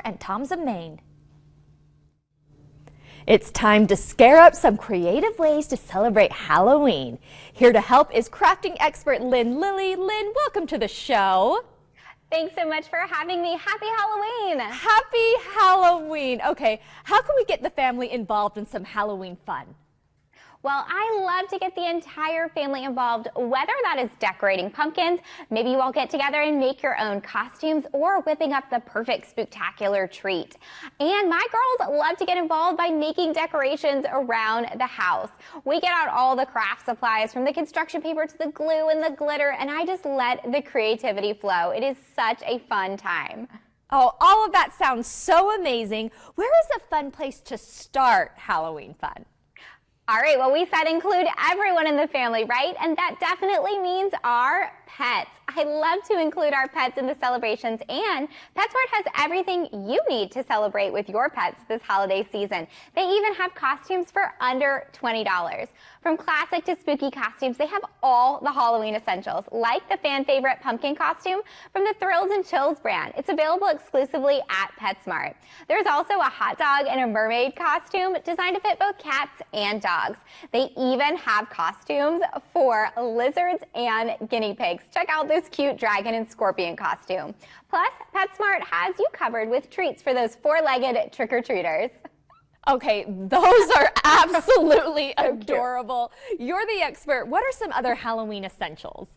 and Tom's of Maine. It's time to scare up some creative ways to celebrate Halloween. Here to help is crafting expert Lynn Lilly. Lynn, welcome to the show. Thanks so much for having me. Happy Halloween. Happy Halloween. Okay, how can we get the family involved in some Halloween fun? Well, I love to get the entire family involved, whether that is decorating pumpkins, maybe you all get together and make your own costumes, or whipping up the perfect spooktacular treat. And my girls love to get involved by making decorations around the house. We get out all the craft supplies, from the construction paper to the glue and the glitter, and I just let the creativity flow. It is such a fun time. Oh, all of that sounds so amazing. Where is a fun place to start Halloween fun? All right, well, we said include everyone in the family, right? And that definitely means our pets. I love to include our pets in the celebrations, and PetSmart has everything you need to celebrate with your pets this holiday season. They even have costumes for under $20. From classic to spooky costumes, they have all the Halloween essentials, like the fan favorite pumpkin costume from the Thrills and Chills brand. It's available exclusively at PetSmart. There's also a hot dog and a mermaid costume designed to fit both cats and dogs. They even have costumes for lizards and guinea pigs. Check out this cute dragon and scorpion costume. Plus, PetSmart has you covered with treats for those four-legged trick-or-treaters. Okay, those are absolutely adorable. You're the expert. What are some other Halloween essentials?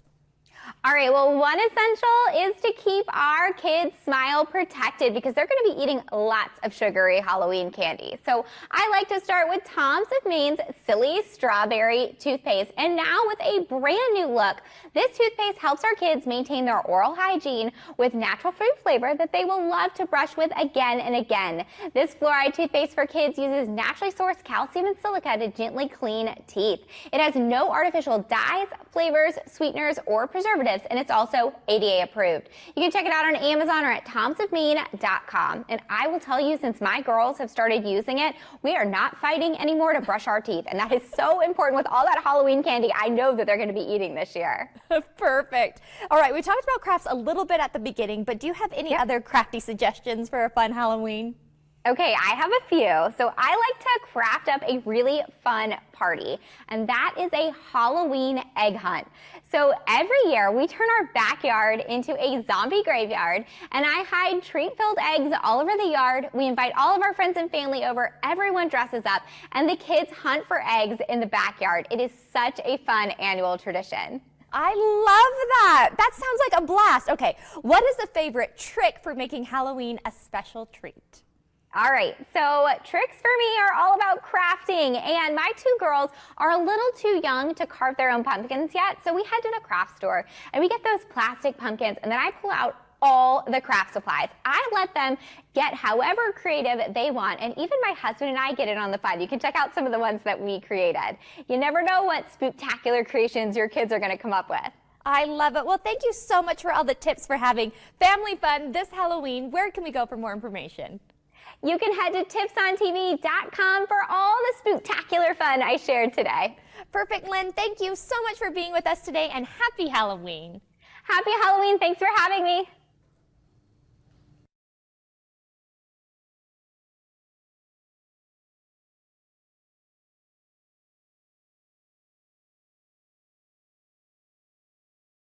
All right, well, one essential is to keep our kids' smile protected, because they're going to be eating lots of sugary Halloween candy. So I like to start with Tom's of Maine's Silly Strawberry toothpaste. And now with a brand new look, this toothpaste helps our kids maintain their oral hygiene with natural fruit flavor that they will love to brush with again and again. This fluoride toothpaste for kids uses naturally sourced calcium and silica to gently clean teeth. It has no artificial dyes, flavors, sweeteners, or preservatives, and it's also ADA approved. You can check it out on Amazon or at tomsofmaine.com. And I will tell you, since my girls have started using it, we are not fighting anymore to brush our teeth. And that is so important with all that Halloween candy I know that they're going to be eating this year. Perfect. All right, we talked about crafts a little bit at the beginning, but do you have any other crafty suggestions for a fun Halloween? Okay, I have a few. So I like to craft up a really fun party, and that is a Halloween egg hunt. So every year we turn our backyard into a zombie graveyard, and I hide treat-filled eggs all over the yard. We invite all of our friends and family over, everyone dresses up, and the kids hunt for eggs in the backyard. It is such a fun annual tradition. I love that. That sounds like a blast. Okay, what is the favorite trick for making Halloween a special treat? All right, so tricks for me are all about crafting, and my two girls are a little too young to carve their own pumpkins yet, so we head to the craft store and we get those plastic pumpkins, and then I pull out all the craft supplies. I let them get however creative they want, and even my husband and I get in on the fun. You can check out some of the ones that we created. You never know what spooktacular creations your kids are going to come up with. I love it. Well, thank you so much for all the tips for having family fun this Halloween. Where can we go for more information? You can head to tipsontv.com for all the spooktacular fun I shared today. Perfect, Lynn. Thank you so much for being with us today, and happy Halloween. Happy Halloween. Thanks for having me.